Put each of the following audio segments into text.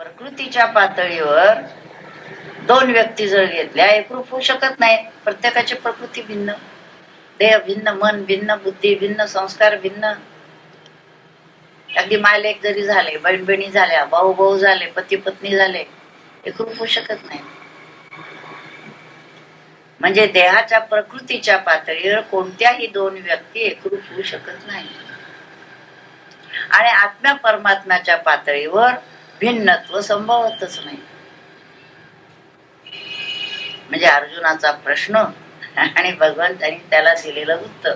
प्रकृतीच्या पातळीवर दोन व्यक्ती जर घेतल्या एकरूप होऊ शकत नाही. प्रत्येकाची प्रकृती भिन्न, देह भिन्न, मन भिन्न, बुद्धी भिन्न, संस्कार भिन्न. अगदी मायलेक जरी झाले, बहीण बहिणी झाल्या, भाऊ भाऊ झाले, पती पत्नी झाले, एकरूप होऊ शकत नाही. म्हणजे देहाच्या प्रकृतीच्या पातळीवर कोणत्याही दोन व्यक्ती एकरूप होऊ शकत नाही. आणि आत्म्या परमात्म्याच्या पातळीवर भिन्नत्व संभवतच नाही. म्हणजे अर्जुनाचा प्रश्न आणि भगवंतांनी त्याला दिलेलं उत्तर.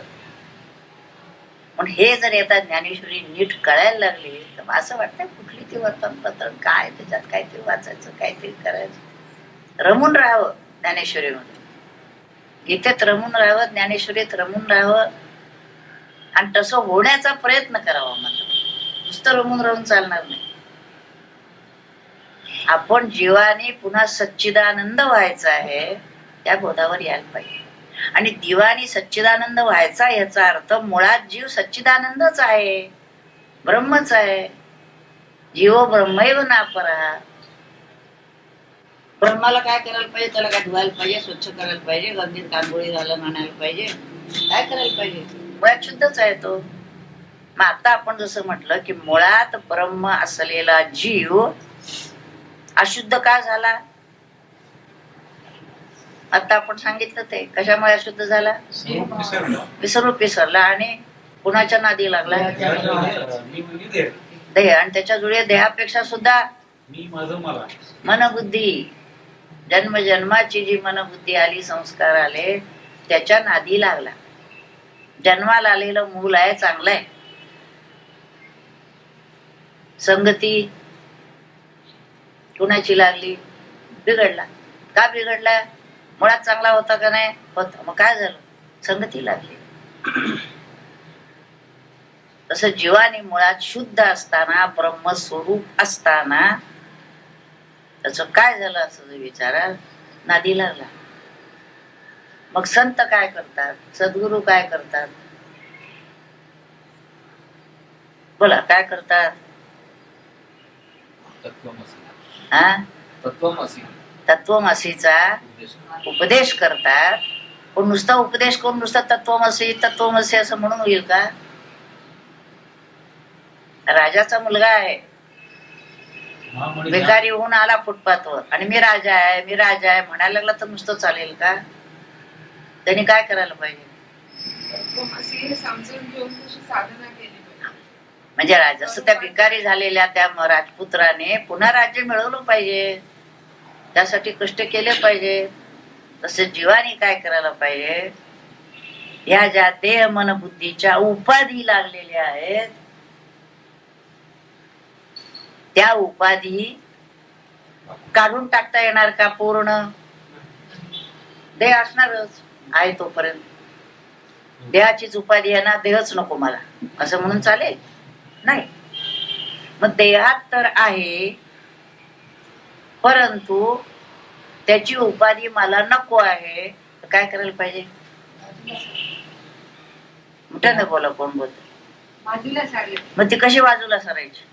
पण हे जर येतात ज्ञानेश्वरी नीट कळायला लागली तर असं वाटतं कुठली ती वर्तमानपत्र, काय त्याच्यात काहीतरी वाचायचं, काहीतरी करायचं. रमून राहावं ज्ञानेश्वरीमध्ये, गीतेत रमून राहावं, ज्ञानेश्वरीत रमून राहावं आणि तसं होण्याचा प्रयत्न करावा. मात्र नुसतं रमून राहून चालणार नाही. आपण जीवाने पुन्हा सच्चिदानंद व्हायचा आहे त्या बोधावर यायला पाहिजे. आणि दिवाणी सच्चिदानंद व्हायचा याचा अर्थ मुळात जीव सच्चिदानंदच आहे, ब्रह्मच आहे. जीव ब्रह्मैव नापरा. ब्रह्माला काय करायला पाहिजे? त्याला काय धुवायला पाहिजे, स्वच्छ करायला पाहिजे, गंगेत कांगोळी घालून आणायला पाहिजे, काय करायला पाहिजे? मुळात शुद्धच आहे तो. मग आता आपण जसं म्हटलं की मुळात ब्रह्म असलेला जीव अशुद्ध का झाला? आता आपण सांगितलं ते कशामुळे अशुद्ध झाला? विसरला आणि कुणाच्या नादी लागला? देह. आणि त्याच्या जुळे देहापेक्षा सुद्धा मनबुद्धी, जन्म जन्माची जी मनबुद्धी आली, संस्कार आले, त्याच्या नादी लागला. जन्माला आलेलं मूल आहे, चांगलं आहे. संगती कुणाची लागली? बिघडला. का बिघडला? मुळात चांगला होता का नाही होता, मग काय झालं? संगती लागली. तसं जीवाने मुळात शुद्ध असताना, ब्रह्मस्वरूप असताना त्याच काय झालं असं विचारा, नादी लागला. मग संत काय करतात? सद्गुरू काय करतात? बोला, काय करतात? तत्वमसीचा उपदेश करतात. पण नुसता उपदेश करून नुसता तत्वमसी तत्वमसी असं म्हणून होईल का? राजाचा मुलगा आहे, भिकारी होऊन आला फुटपाथवर आणि मी राजा आहे, मी राजा आहे म्हणायला लागला तर नुसतं चालेल का? त्यांनी काय करायला पाहिजे? म्हणजे जसं त्या भिकारी झालेल्या त्या राजपुत्राने पुन्हा राज्य मिळवलं पाहिजे, त्यासाठी कष्ट केले पाहिजे. तसे जीवाने काय करायला पाहिजे? या ज्या देह मन बुद्धीच्या उपाधी लागलेल्या आहेत त्या उपाधी काढून टाकता येणार का? पूर्ण देह असणारच आहे तोपर्यंत. देहाचीच उपाधी आहे ना, देहच नको मला असं म्हणून चालेल? नाही. मग देहात तर आहे, परंतु त्याची उपाधी मला नको आहे, तर काय करायला पाहिजे? मोठ्यानं बोला, कोण बोलत? मग ती कशी बाजूला सरायची?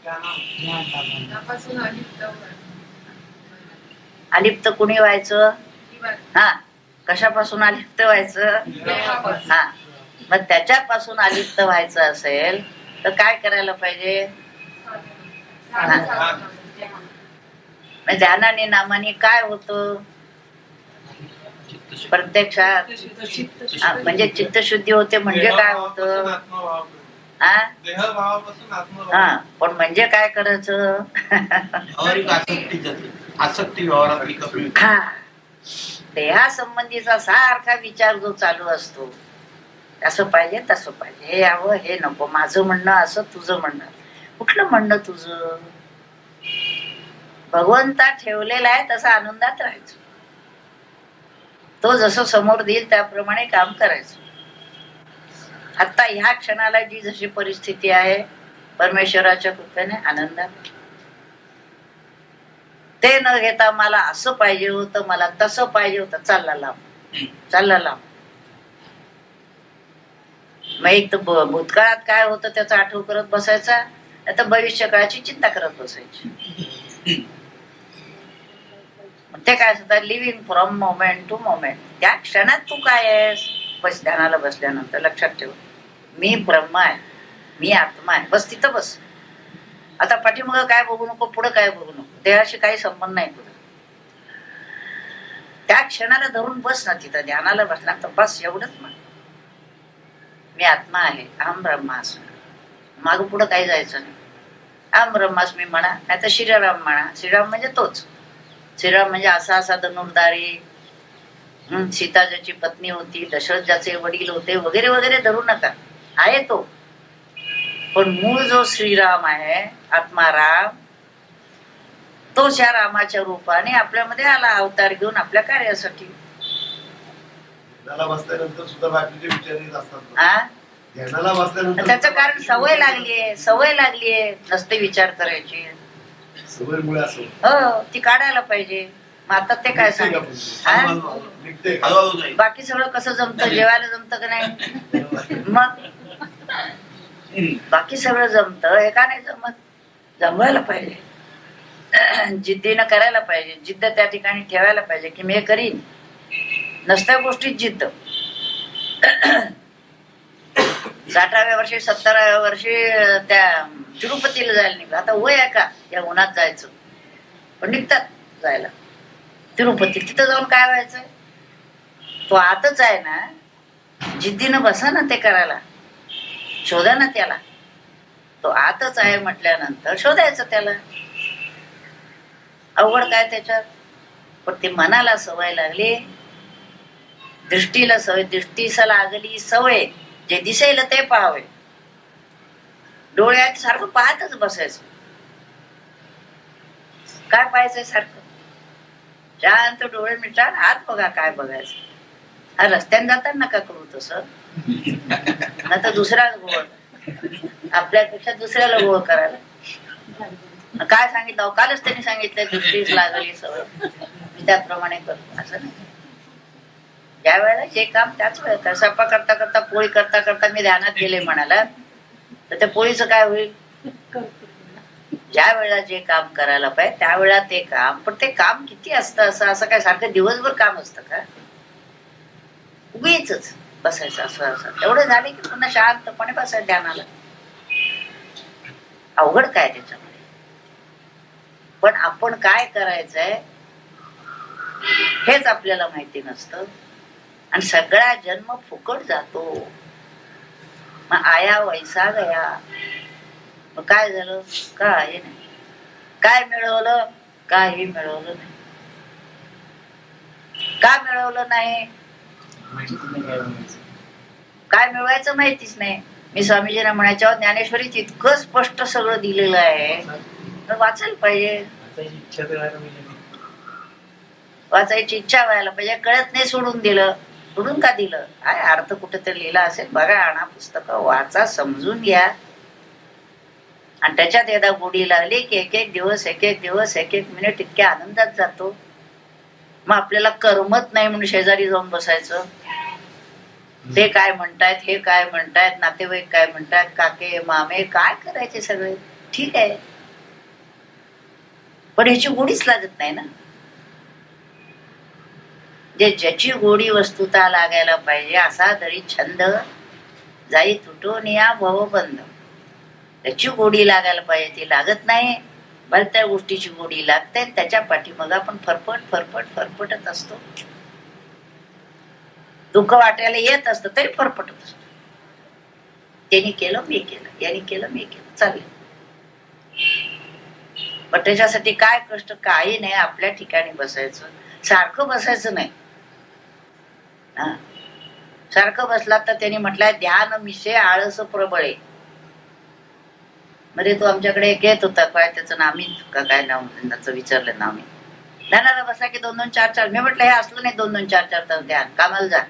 अलिप्त कुणी व्हायचं? हा, कशापासून अलिप्त व्हायचं? हा, मग त्याच्यापासून अलिप्त व्हायचं असेल तर काय करायला पाहिजे? ध्यानाने नामाने काय होतं? प्रत्यक्षात म्हणजे चित्तशुद्धी होते. म्हणजे काय होतं? हा, पण म्हणजे काय करायचं? हा, देहासंबंधीचा सारखा विचार जो चालू असतो, असं पाहिजे तसं पाहिजे, हे यावं हे नको, माझं म्हणणं असं तुझं म्हणणं. कुठलं म्हणणं तुझं? भगवंता ठेवलेला आहे तसा आनंदात राहायचं. तो जसं समोर देईल त्याप्रमाणे काम करायचं. आता ह्या क्षणाला जी जशी परिस्थिती आहे परमेश्वराच्या कृपेने आनंदात, ते न घेता मला असं पाहिजे होतं, मला तसं पाहिजे होतं, चालला लांब. मग एक तर भूतकाळात काय होतं त्याचा आठव करत बसायचा, आता भविष्य काळाची चिंता करत बसायची. ते काय असतात, living from moment to moment. त्या क्षणात तू काय आहेस, बस ध्यानाला बसल्यानंतर लक्षात ठेव, मी ब्रह्म आहे, मी आत्मा आहे, बस तिथं बस. आता पाठीमागं काय बघू नको, पुढे काय बघू नको, देहाशी काही संबंध नाही तुझा. त्या क्षणाला धरून बस ना तिथं, ध्यानाला बसला तर बस, एवढंच म्हण, मी आत्मा आहे, अहम ब्रह्मास्मी. मागं पुढं काही जायचं नाही. अहम ब्रह्मास्मी म्हणा, नाही तर श्रीराम म्हणा. श्रीराम म्हणजे तोच. श्रीराम म्हणजे असा असा धनुर्धारी, सीता ज्याची पत्नी होती, दशरथ ज्याचे वडील होते, वगैरे वगैरे धरू नका, आहे तो. पण मूळ जो श्रीराम आहे, आत्माराम, तोच या रामाच्या रूपाने आपल्यामध्ये आला, अवतार घेऊन आपल्या कार्यासाठी. बसल्यानंतर सुद्धा बाकीचे विचार येत असतात. त्याचं कारण सवय लागलीये, सवय लागलीये नसते विचार करायची. सवयमुळे असं हो, ती काढायला पाहिजे. मग आता ते काय सांगितलं, बाकी सगळं कसं जमतं, जेवायला जमतं का नाही, मग बाकी सगळं जमतं, हे का नाही जमत, जमवायला पाहिजे, जिद्दीनं करायला पाहिजे, जिद्द त्या ठिकाणी ठेवायला पाहिजे की मी हे करीन. नसत्या गोष्टीत जिद्द. 60व्या वर्षी 70व्या वर्षी त्या तिरुपतीला जायला निघलं. आता वय आहे का या उन्हात जायचं, पण निघतात जायला तिरुपती. तिथं जाऊन काय व्हायचंय, तो आतच आहे ना, जिद्दीनं बसा ना ते करायला, शोधा ना त्याला. तो आतच आहे म्हटल्यानंतर शोधायचं त्याला, अवघड काय त्याच्यात. पण ते मनाला सवय लागली, दृष्टीला सवय, दृष्टीला लागली सवय, जे दिसेल ते पाहावे. डोळ्यात सारखं पाहतच बसायचं. काय पाहायचंय सारखं, शांत डोळे मिटा, हात बघा काय बघायचं. हा रस्त्याने जाताना नका करू तसं, नाही तर दुसऱ्याच गोळ, आपल्यापेक्षा दुसऱ्याला गोळ करायला. काय सांगितलं, कालच त्यांनी सांगितलं दृष्टीस लागली सवय, मी त्याप्रमाणे करतो, असं नाही. ज्या वेळेला जे काम त्याच वेळेला, स्वयंपाक करता करता, पोळी करता करता मी ध्यानात गेले म्हणाला, तर त्या पोळीचं काय होईल. ज्या वेळेला जे काम करायला पाहिजे त्यावेळेला ते काम. पण ते काम किती असतं, असं काय सारखं दिवसभर काम असतं का, उगीच बसायचं असं असं. एवढं झाले की पुन्हा शांतपणे बसायचं ध्यानाला. अवघड काय त्याच्यामध्ये. पण आपण काय करायचंय हेच आपल्याला माहिती नसतं, आणि सगळा जन्म फुकट जातो. मग आया वैसा गया. मग काय झालं, काय नाही, काय मिळवलं, काही मिळवलं नाही. का मिळवलं नाही, काय मिळवायचं माहितीच नाही. मी स्वामीजींना म्हणायच्या, ज्ञानेश्वरीत इतकं स्पष्ट सगळं दिलेलं आहे, तर वाचायला पाहिजे, वाचायची इच्छा व्हायला पाहिजे. कळत नाही, सोडून दिलं. सोडून का दिलं, काय अर्थ कुठेतरी लिहिला असेल बघा, आणा पुस्तकं वाचा, समजून घ्या. आणि त्याच्यात एकदा गोडी लागली की एक एक दिवस, एक एक दिवस, एक एक मिनिट इतक्या आनंदात जातो. मग आपल्याला करमत नाही म्हणून शेजारी जाऊन बसायचं. ते काय म्हणतायत, हे काय म्हणतायत, नातेवाईक काय म्हणतायत, काके मामे काय करायचे सगळे, ठीक आहे, पण ह्याची गोडीच लागत नाही ना. जे ज्याची गोडी वस्तुता लागायला पाहिजे, असा तरी छंद जाई तुटून या भवबंध. त्याची गोडी लागायला पाहिजे, ती लागत नाही. भलत्या गोष्टीची गोडी लागते, त्याच्या पाठीमागे आपण फरफट फरफट फरफटत असतो. दुःख वाटायला येत असतं तरी फरफटत असतो. त्यांनी केलं मी केलं, यांनी केलं मी केलं, चालेल. पण त्याच्यासाठी काय कष्ट, काही नाही. आपल्या ठिकाणी बसायचं, सारखं बसायचं नाही. सारखं बसला तर त्यांनी म्हटलंय, ध्यान मिशे आळस प्रबळे. म्हणजे तो आमच्याकडे एक येत होता, काय त्याचं नामी का काय नाव त्याचं विचारलं नाव. मी ध्यानाला बसला की 2-2, 4-4. मी म्हटलं हे असलं नाही 2-2, 4-4 तास ध्यान, कामाला जा,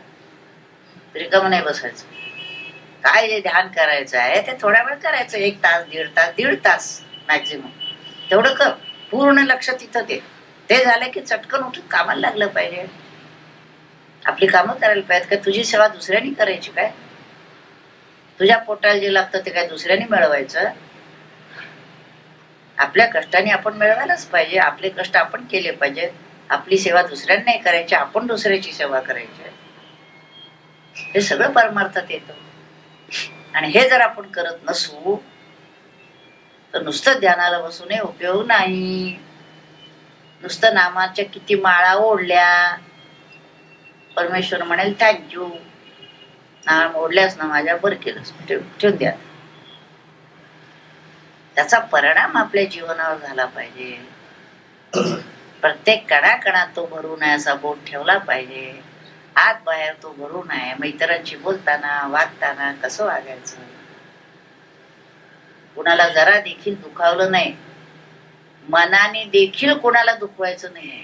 रिकामं नाही बसायचं. काय जे ध्यान करायचं आहे ते थोड्या वेळ करायचं, 1 तास, 1.5 तास मॅक्झिमम, तेवढं कर. पूर्ण लक्ष तिथं ते झालं की चटकन उठून कामाला लागलं पाहिजे. आपली कामं करायला पाहिजेत. काय तुझी सेवा दुसऱ्यांनी करायची काय, तुझ्या पोटाला जे लागतं ते काय दुसऱ्यांनी मिळवायचं. आपल्या कष्टाने आपण मिळवायलाच पाहिजे, आपले कष्ट आपण केले पाहिजेत. आपली सेवा दुसऱ्यांनाही करायची, आपण दुसऱ्याची सेवा करायची, हे सगळं परमार्थात येतं. आणि हे जर आपण करत नसू तर नुसतं ध्यानाला बसूनही उपयोग नाही. नुसतं नामाच्या किती माळा ओढल्या, परमेश्वर म्हणेल थँक्यू, नाम ओढल्यास ना माझ्या बर केलंस, ठेवून द्या. त्याचा परिणाम आपल्या जीवनावर झाला पाहिजे. प्रत्येक कणाकणात तो भरू नये असा बोट ठेवला पाहिजे. आत बाहेर तो भरू नये. मग इतरांशी बोलताना वागताना कसं वागायचं, कुणाला जरा देखील दुखावलं नाही, मनाने देखील कोणाला दुखवायचं नाही,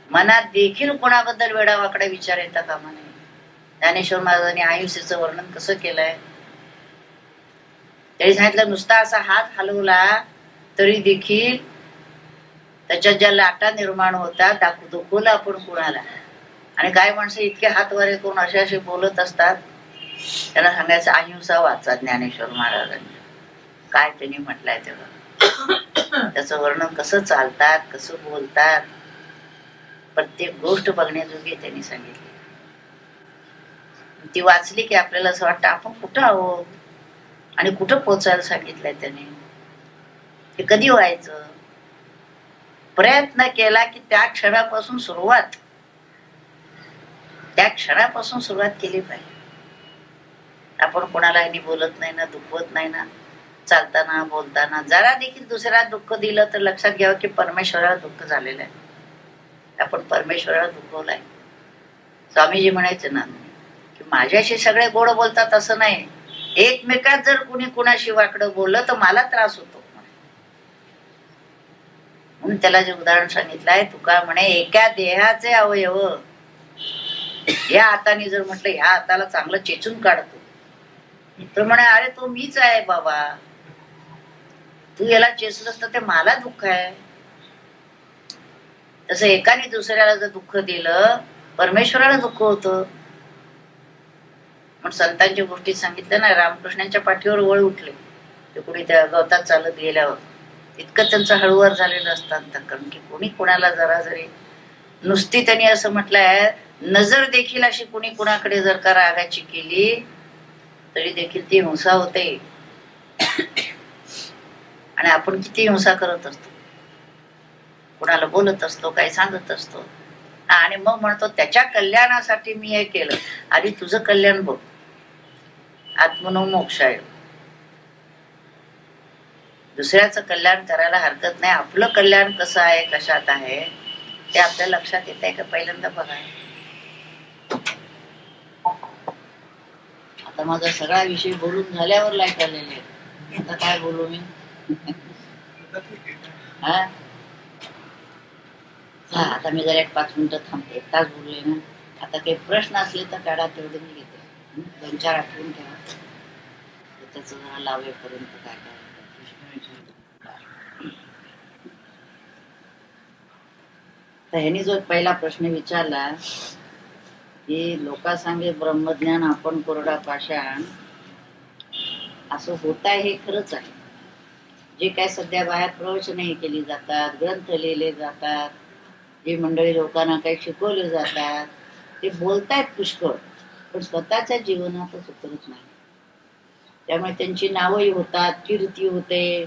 मनात देखील कोणाबद्दल वेडावाकडा विचार येता कामा नये. ज्ञानेश्वर महाराजांनी अहिंसेचं वर्णन कसं केलंय, तरी सांगितलं नुसता असा हात हलवला तरी देखील त्याच्यात ज्या लाटा निर्माण होतात दाखवलं आपण कुणाला. आणि काय माणसं इतके हात वरे करून असे असे बोलत असतात, त्यांना सांगायचं अहिंसा वाचा ज्ञानेश्वर महाराजांनी काय त्यांनी म्हटलंय तेव्हा. त्याचं वर्णन कसं चालतात, कसं बोलतात, प्रत्येक गोष्ट बघण्याजोगी त्यांनी सांगितली. ती वाचली की आपल्याला असं वाटतं आपण कुठं आहोत आणि कुठं पोचायला सांगितलंय त्याने. हे कधी व्हायचं, प्रयत्न केला की त्या क्षणापासून सुरुवात केली पाहिजे. आपण कोणाला ह्यांनी बोलत नाही ना, दुखवत नाही ना, चालताना बोलताना जरा देखील दुसऱ्या दुःख दिलं तर लक्षात घ्यावं की परमेश्वराला दुःख झालेलं आहे, आपण परमेश्वराला दुखवलाय. स्वामीजी म्हणायचे ना की माझ्याशी सगळे गोड बोलतात असं नाही, एकमेकात जर कुणी कुणाशी वाकडं बोललं तर मला त्रास होतो. म्हणून त्याला जे उदाहरण सांगितलंय, तुका म्हणे एका देहाचे अवयव या हाताने जर म्हटलं ह्या हाताला चांगलं चेचून काढतो, तर म्हणे अरे तो मीच आहे बाबा, तू याला चेचलंस तर ते मला दुःख आहे. तसं एकाने दुसऱ्याला जर दुःख दिलं परमेश्वराला दुःख होतं. म्हणून संतांच्या गोष्टीत सांगितलं ना, रामकृष्णांच्या पाठीवर वळ उठले ते कुणी त्या गवतात चालत गेल्यावर, इतकं त्यांचं हळूवार झालेलं असतात. कारण की कोणी कोणाला जरा जरी नुसती त्यांनी असं म्हटलंय, नजर देखील अशी कुणी कुणाकडे जर का रागाची केली तरी देखील ती हिंसा होते. आणि आपण किती हिंसा करत असतो, कुणाला बोलत असतो, काही सांगत असतो, आणि मग म्हणतो त्याच्या कल्याणासाठी मी हे केलं. आधी तुझं कल्याण बघ, आत्मनो मोक्षाय. दुसऱ्याचं कल्याण करायला हरकत नाही, आपलं कल्याण कसं आहे, कशात आहे ते आपल्या लक्षात येत आहे का पहिल्यांदा बघाय. आता माझा सगळा विषय बोलून झाल्यावर लाईट आलेले, आता काय बोलू मी. आता मी जरा 5 मिनिटं थांबते, 1 तास बोलले ना. आता काही प्रश्न असले तर काढा, तेवढे मी घेते. 2-4 आठवून ठेवा, त्याच जरा लावेपर्यंत काय काय. तर ह्यानी जो पहिला प्रश्न विचारला की लोका सांगे ब्रह्मज्ञान आपण कोरडा पाषाण, असं होत आहे हे खरंच आहे. जे काय सध्या बाहेर प्रवचनही केली जातात, ग्रंथ लिहिले जातात, जे मंडळी लोकांना काही शिकवले जातात, ते बोलतायत पुष्कळ, पण स्वतःच्या जीवनातच उतरत नाही. त्यामुळे त्यांची नावही होतात, कीर्ती होते.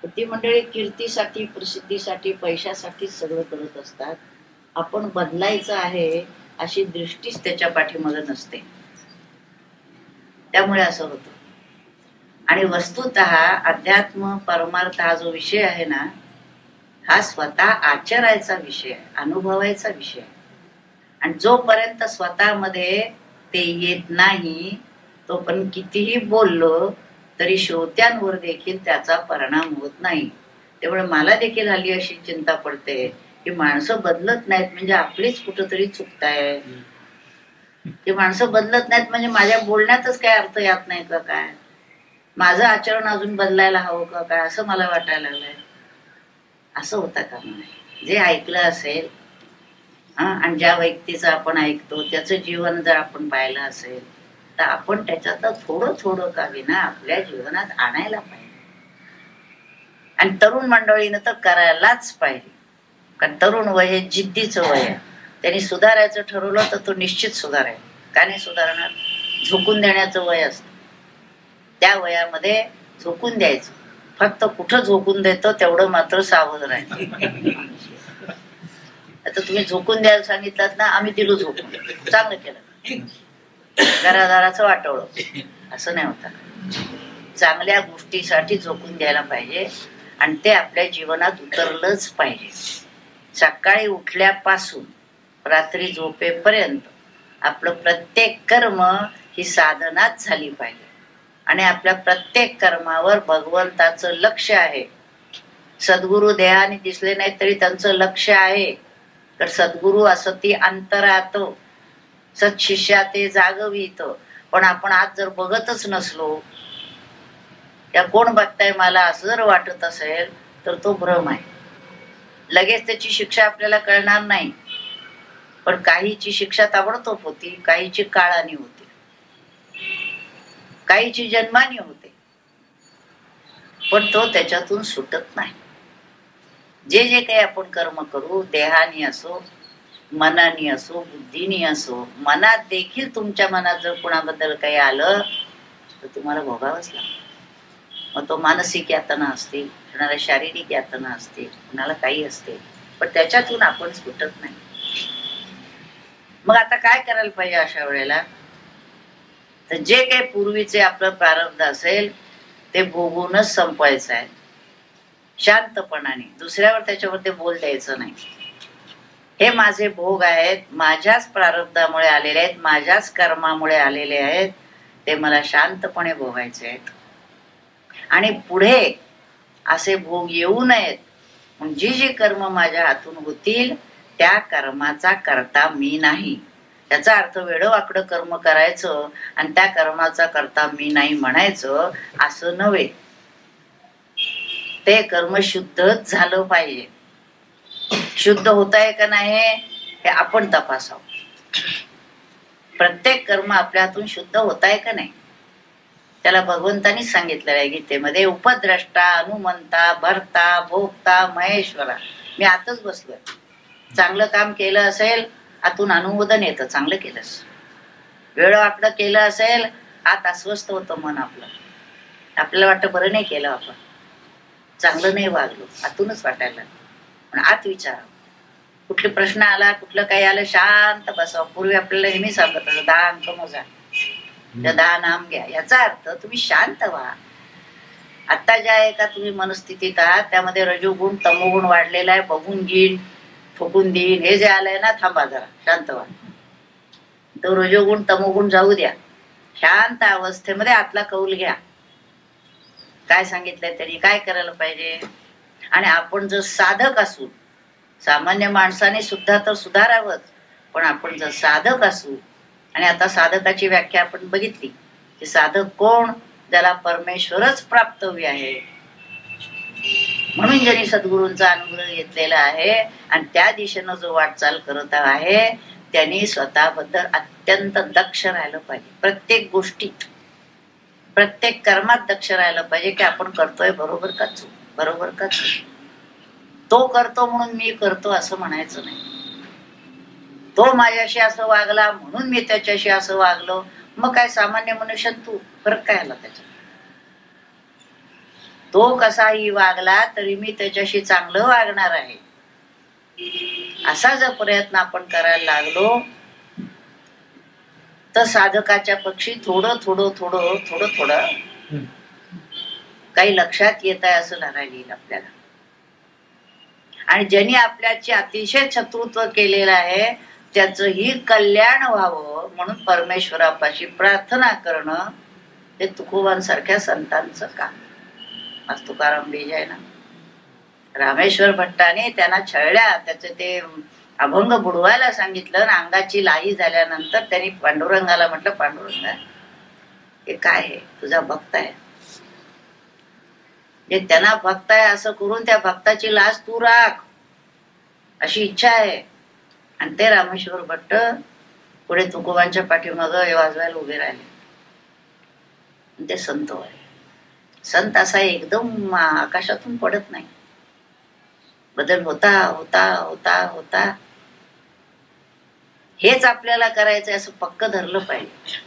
ती मंडळी कीर्तीसाठी, प्रसिद्धीसाठी, पैशासाठी सगळं करत असतात. आपण बदलायचं आहे अशी दृष्टीच त्याच्या पाठीमागे नसते, त्यामुळे असं होतं. आणि वस्तुतः अध्यात्म परमार्थ हा जो विषय आहे ना, हा स्वतः आचरायचा विषय आहे, अनुभवायचा विषय आहे. आणि जोपर्यंत स्वतःमध्ये ते येत नाही तोपर्यंत कितीही बोललो तरी श्रोत्यांवर देखील त्याचा परिणाम होत नाही. त्यामुळे मला देखील हल्ली अशी चिंता पडते की माणसं बदलत नाहीत म्हणजे आपलीच कुठंतरी चुकताय. की माणसं बदलत नाहीत म्हणजे माझ्या बोलण्यातच काय अर्थ येत नाही का काय, माझं आचरण अजून बदलायला हवं का काय, असं मला वाटायला लागलंय. असं होतं का नाही. जे ऐकलं असेल आणि ज्या व्यक्तीचं आपण ऐकतो त्याचं जीवन जर आपण पाहिलं असेल तर आपण त्याच्यात थोडं थोडं का विना आपल्या जीवनात आणायला पाहिजे. आणि तरुण मंडळीनं तर करायलाच पाहिजे. कारण तरुण वय हे जिद्दीचं वय आहे. त्यांनी सुधारायचं ठरवलं तर तो निश्चित सुधारेल. का नाही सुधारणार? झोकून देण्याचं वय असतं. त्या वयामध्ये झोकून द्यायचं. फक्त कुठं झोकून देतो तेवढं मात्र सावध राहायचं. आता तुम्ही झोकून द्यायला सांगितलं ना, आम्ही दिलो झोकून, चांगलं केलं, घरादाराचं वाटवलं, असं नाही होता. चांगल्या गोष्टीसाठी झोकून द्यायला पाहिजे आणि ते आपल्या जीवनात उतरलंच पाहिजे. सकाळी उठल्यापासून रात्री झोपेपर्यंत आपलं प्रत्येक कर्म ही साधनाच झाली पाहिजे आणि आपल्या प्रत्येक कर्मावर भगवंताचं लक्ष आहे. सद्गुरु देहाने दिसले नाही तरी त्यांचं लक्ष आहे. तर सद्गुरु असती अंतरात, सत्शिष्या ते जागवित. पण आपण आज जर बघतच नसलो, या कोण बघताय मला असं जर वाटत असेल तर तो भ्रम आहे. लगेच त्याची शिक्षा आपल्याला कळणार नाही, पण काहीची शिक्षा ताबडतोब होती, काहीची काळाने होते, काहीची जन्माने होते, पण तो त्याच्यातून सुटत नाही. जे जे काही आपण कर्म करू, देहानी असो, मनानी असो, बुद्धीनी असो, मनात देखील तुमच्या मनात जर कुणाबद्दल काही आलं तर तुम्हाला भोगावंच लागतं. मग तो मानसिक यातना असते, कुणाला शारीरिक यातना असते, कुणाला काही असते, पण त्याच्यातून आपण सुटत नाही. मग आता काय करायला पाहिजे अशा वेळेला? तर जे काही पूर्वीचे आपलं प्रारब्ध असेल ते भोगूनच संपवायचं आहे, शांतपणाने. दुसऱ्यावर त्याच्यावरती बोल द्यायचं नाही. हे माझे भोग आहेत, माझ्याच प्रारब्धामुळे आलेले आहेत, माझ्याच कर्मामुळे आलेले आहेत, ते मला शांतपणे भोगायचे आहेत. आणि पुढे असे भोग येऊ नयेत म्हणून जी जी कर्म माझ्या हातून होतील त्या कर्माचा करता मी नाही. त्याचा अर्थ वेडवाकडं कर्म करायचं आणि त्या कर्माचा करता मी नाही म्हणायचं असं नव्हे. ते कर्म शुद्धच झालं पाहिजे. शुद्ध होत आहे का नाही हे आपण तपासावं. प्रत्येक कर्म आपल्या हातून शुद्ध होत आहे का नाही त्याला भगवंतांनी सांगितलेलं आहे गीतेमध्ये. उपद्रष्टा, अनुमंता, भर्ता, भोक्ता, महेश्वरा. मी आतच बसलोय. चांगलं काम केलं असेल आतून अनुमोदन येतं, चांगलं केलंस. वेळवाकडं केलं असेल आत अस्वस्थ होतं मन आपलं. आपल्याला वाटतं बरं नाही केलं, आपण चांगलं नाही वागलो, आतूनच वाटायला. पण आत विचारा, कुठले प्रश्न आला, कुठलं काही आलं, शांत बसावं. पूर्वी आपल्याला नेहमी सांगत 10 अंक मोजा, 10 नाम घ्या. याचा अर्थ तुम्ही शांत व्हा. आता ज्या एका तुम्ही मनस्थितीत आहात त्यामध्ये रजोगुण तमोगुण वाढलेला आहे. बघून घेईन, ठोकून देईन, हे जे आलंय ना, थांबा जरा, शांत व्हा. तो रजोगुण तमोगुण जाऊ द्या. शांत अवस्थेमध्ये आतला कौल घ्या. काय सांगितलंय त्यांनी, काय करायला पाहिजे. आणि आपण जर साधक असू, सामान्य माणसाने सुद्धा तर सुधारावंच, पण आपण जर साधक असू, आणि आता साधकाची व्याख्या आपण बघितली की साधक कोण, ज्याला परमेश्वरच प्राप्तव्य आहे. म्हणून ज्यांनी सद्गुरूंचा अनुग्रह घेतलेला आहे आणि त्या दिशेनं जो वाटचाल करत आहे त्यांनी स्वतःबद्दल अत्यंत दक्ष राहिलं पाहिजे. प्रत्येक गोष्टीत, प्रत्येक कर्मात दक्ष राहिलं पाहिजे की आपण करतोय बरोबर का चूक, बरोबर का चूक. तो करतो म्हणून मी करतो असं म्हणायचं नाही. तो माझ्याशी असं वागला म्हणून मी त्याच्याशी असं वागलो, मग काय सामान्य मनुष्यात तू फरक काय आला त्याच्यात. तो कसाही वागला तरी मी त्याच्याशी चांगलं वागणार आहे, असा जर प्रयत्न आपण करायला लागलो तर साधकाच्या पक्षी थोडं थोडं थोडं थोडं थोडं काही लक्षात येत आहे असं लढायला येईल आपल्याला. आणि ज्यांनी आपल्याची अतिशय शत्रुत्व केलेलं आहे त्याचंही कल्याण व्हावं म्हणून परमेश्वरापाशी प्रार्थना करणं हे तुकोबांसारख्या संतांचं काम. आज तुकाराम बीज आहे ना, रामेश्वर भट्टाने त्यांना छळल्या, त्याचे ते अभंग बुडवायला सांगितलं ना. अंगाची लाही झाल्यानंतर त्यांनी पांडुरंगाला म्हटलं, पांडुरंगा हे काय आहे, तुझा भक्त आहे, जे त्यांना भक्त आहे असं करून त्या भक्ताची लाज तू राख अशी इच्छा आहे. आणि ते रामेश्वर भट्ट पुढे तुकोबांच्या पाठीमागं वाजवायला उभे राहिले. ते संत आहे. संत असा एकदम आकाशातून पडत नाही. बदल होता होता होता होता. हेच आपल्याला करायचंय असं पक्क धरलं पाहिजे.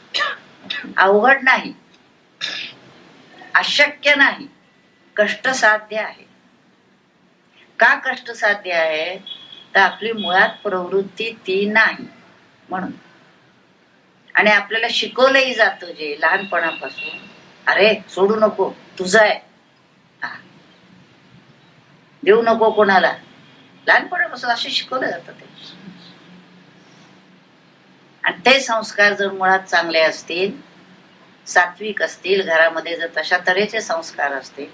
अवघड नाही, अशक्य नाही, कष्टसाध्य आहे. का कष्टसाध्य आहे? तर आपली मुळात प्रवृत्ती ती नाही म्हणून. आणि आपल्याला शिकवलंही जातं जे लहानपणापासून, अरे सोडू नको, तुझं आहे, देऊ नको कोणाला. लहानपणापासून असे शिकवलं जातं ते. आणि ते संस्कार जर मुळात चांगले असतील, सात्विक असतील, घरामध्ये जर तशा तऱ्हेचे संस्कार असतील,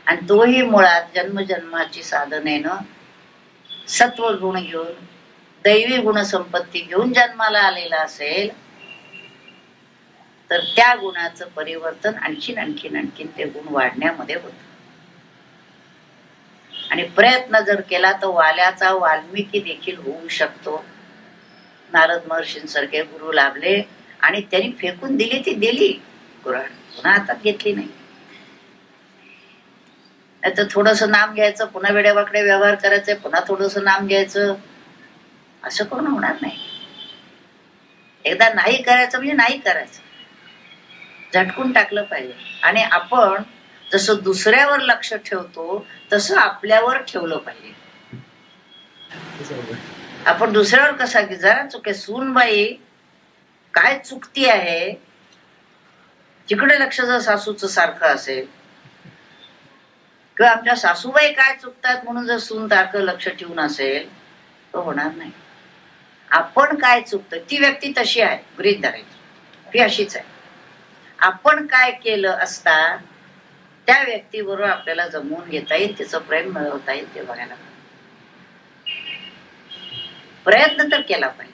आणि तोही मुळात जन्मजन्माची साधनेनं सत्व गुण घेऊन, दैवी गुणसंपत्ती घेऊन जन्माला आलेला असेल, तर त्या गुणाचं परिवर्तन आणखीन आणखीन आणखीन ते गुण वाढण्यामध्ये होत. आणि प्रयत्न जर केला तर वाल्याचा वाल्मिकी देखील होऊ शकतो. नारद महर्षींसारखे गुरु लाभले आणि त्यांनी फेकून दिली ती दिली कुऱ्हाड, पुन्हा हातात घेतली नाही. तर थोडस नाम घ्यायचं, पुन्हा वेड्यावाकडे व्यवहार करायचे, पुन्हा थोडस नाम घ्यायचं, असं करून होणार नाही. एकदा नाही करायचं म्हणजे नाही करायचं, झटकून टाकलं पाहिजे. आणि आपण जसं दुसऱ्यावर लक्ष ठेवतो तसं आपल्यावर ठेवलं पाहिजे. आपण दुसऱ्यावर कसा की जरा चुके, सूनबाई काय चुकती आहे तिकडे लक्ष जर सासूचं सारखं असेल, किंवा आमच्या सासूबाई काय चुकतात म्हणून जर सून सारखं लक्ष ठेवून असेल तर होणार नाही. आपण काय चुकतं, ती व्यक्ती तशी आहे गृहीत धरायची, ती अशीच आहे. आपण काय केलं असता त्या व्यक्तीबरोबर आपल्याला जमवून घेता येईल, तिचं प्रेम मिळवता येईल, ते बघायला प्रयत्न तर केला पाहिजे.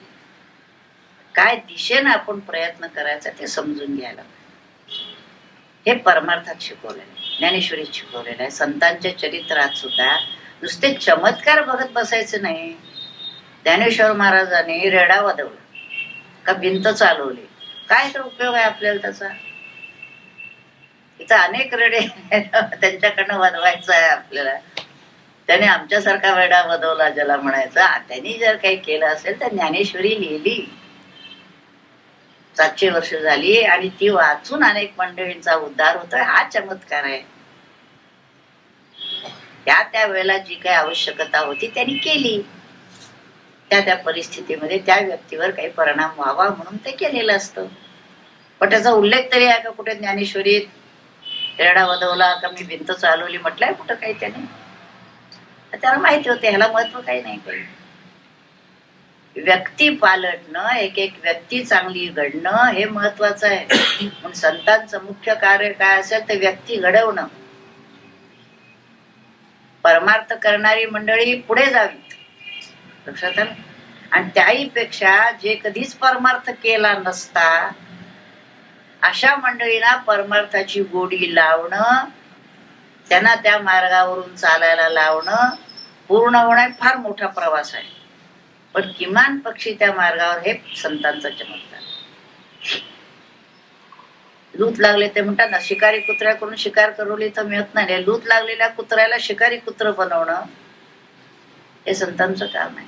काय दिशेनं आपण प्रयत्न करायचा ते समजून घ्यायला पाहिजे. हे परमार्थात शिकवलेलं आहे, ज्ञानेश्वरीत शिकवलेलं आहे. संतांच्या चरित्रात सुद्धा नुसते चमत्कार बघत बसायचं नाही. ज्ञानेश्वर महाराजांनी रेडा वाजवला का भिंत चालवली, काय तर उपयोग आहे आपल्याला त्याचा? इथं अनेक रेडे त्यांच्याकडनं वाजवायचं आहे आपल्याला. त्याने आमच्यासारखा वेडा वाजवला ज्याला म्हणायचा, त्यांनी जर काही केलं असेल तर ज्ञानेश्वरी लिहिली, 700 वर्ष झाली आणि ती वाचून अनेक मंडळींचा उद्धार होतोय. हा चमत्कार आहे. त्या वेळेला जी काही आवश्यकता होती त्यांनी केली, त्या परिस्थितीमध्ये त्या व्यक्तीवर काही परिणाम व्हावा म्हणून ते केलेलं असतं. पण त्याचा उल्लेख तरी आहे का कुठे ज्ञानेश्वरीत? रेडा वाजवला का मी भिंत चालवली म्हटलंय कुठं काही त्याने? त्याला माहिती होते ह्याला महत्व काही नाही. काही व्यक्ती पालटणं, एक एक व्यक्ती चांगली घडणं हे महत्वाचं आहे. म्हणून संतांचं मुख्य कार्य काय असेल तर व्यक्ती घडवणं. परमार्थ करणारी मंडळी पुढे जावी, लक्षात आलं. आणि त्याही पेक्षा जे कधीच परमार्थ केला नसता अशा मंडळींना परमार्थाची गोडी लावणं, त्यांना त्या मार्गावरून चालायला लावणं पूर्ण होणं फार मोठा प्रवास आहे. पण किमान पक्षी त्या मार्गावर हे संतांचा चमत्कार. लूत लागले ते म्हणतात ना, शिकारी कुत्र्याकडून शिकार करवली तर मिळत नाही. लूत लागलेल्या कुत्र्याला शिकारी कुत्र बनवणं हे संतांचं काम आहे.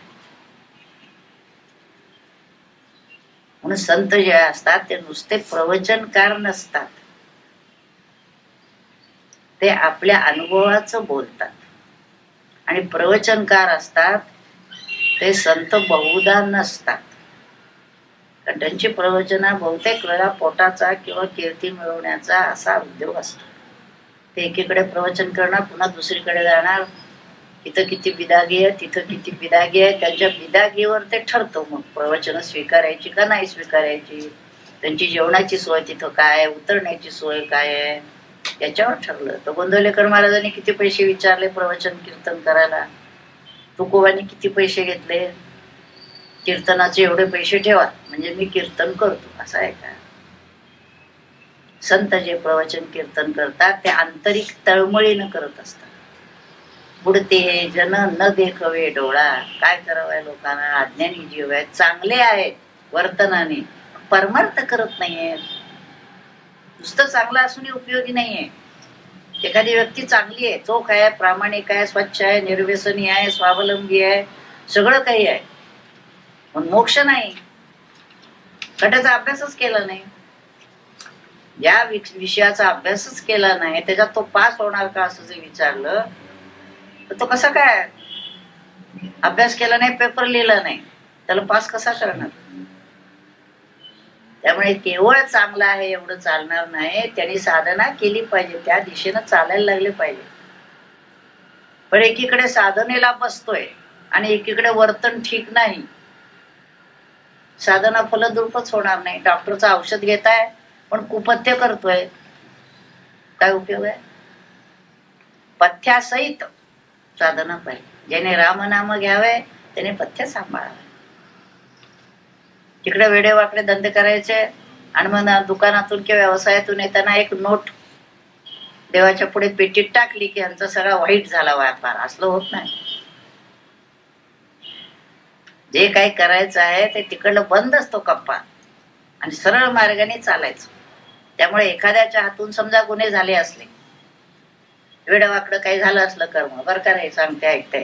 म्हणून संत जे असतात ते नुसते प्रवचनकार नसतात, ते आपल्या अनुभवाचं बोलतात. आणि प्रवचनकार असतात ते संत बहुधा नसतात, कारण त्यांची प्रवचना बहुतेक वेळा पोटाचा किंवा कीर्ती मिळवण्याचा असा उद्योग असतो. ते एकीकडे प्रवचन करणार, पुन्हा दुसरीकडे जाणार, इथं किती बिदागी आहे, तिथं किती बिदागी आहे. त्यांच्या बिदागीवर ते ठरतं मग प्रवचन स्वीकारायची का नाही स्वीकारायची, त्यांची जेवणाची सोय तिथं काय आहे, उतरण्याची सोय काय आहे, याच्यावर ठरलं. तर गोंदवलेकर महाराजांनी किती पैसे विचारले प्रवचन कीर्तन करायला, तुकोबांनी किती पैसे घेतले, कीर्तनाचे एवढे पैसे ठेवा म्हणजे मी कीर्तन करतो, असं आहे का? संत जे प्रवचन कीर्तन करतात ते आंतरिक तळमळीनं करत असतात. बुडते हे जन न देखवे डोळा, काय करावं लोकांना? अज्ञानी जीव आहेत, चांगले आहेत वर्तनाने, परमार्थ करत नाहीये. नुसतं चांगलं असूनही उपयोगी नाहीये. एखादी व्यक्ती चांगली आहे, चोख आहे, प्रामाणिक आहे, स्वच्छ आहे, निर्व्यसनी आहे, स्वावलंबी आहे, सगळं काही आहे, पण मोक्ष नाही, त्याचा अभ्यासच केला नाही. ज्या विषयाचा अभ्यासच केला नाही त्याच्यात तो पास होणार का असं जर विचारलं तर तो कसा काय, अभ्यास केला नाही, पेपर लिहिला नाही, त्याला पास कसा करणार. त्यामुळे केवळ चांगलं आहे एवढं चालणार नाही, त्यांनी साधना केली पाहिजे, त्या दिशेनं चालायला लागले पाहिजे. पण एकीकडे साधनेला बसतोय आणि एकीकडे वर्तन ठीक नाही, साधना फलद्रूपच होणार नाही. डॉक्टरचं औषध घेताय पण कुपथ्य करतोय, काय उपयोग आहे. पथ्यासहित साधना पाहिजे. ज्याने रामनाम घ्यावे त्याने पथ्य सांभाळावे. तिकडे वेडे वाकडे धंदे करायचे आणि मग दुकानातून किंवा व्यवसायातून येताना एक नोट देवाच्या पुढे पेटीत टाकली की यांचा सगळा वाईट झाला व्यापार, असलं होत नाही. जे काही करायचं आहे ते तिकडलं बंद असतो कप्पा आणि सरळ मार्गाने चालायचं. त्यामुळे एखाद्याच्या हातून समजा गुन्हे झाले असले, वेडवाकडं काही झालं असलं कर्म, बरं का नाही सांगते ऐकते,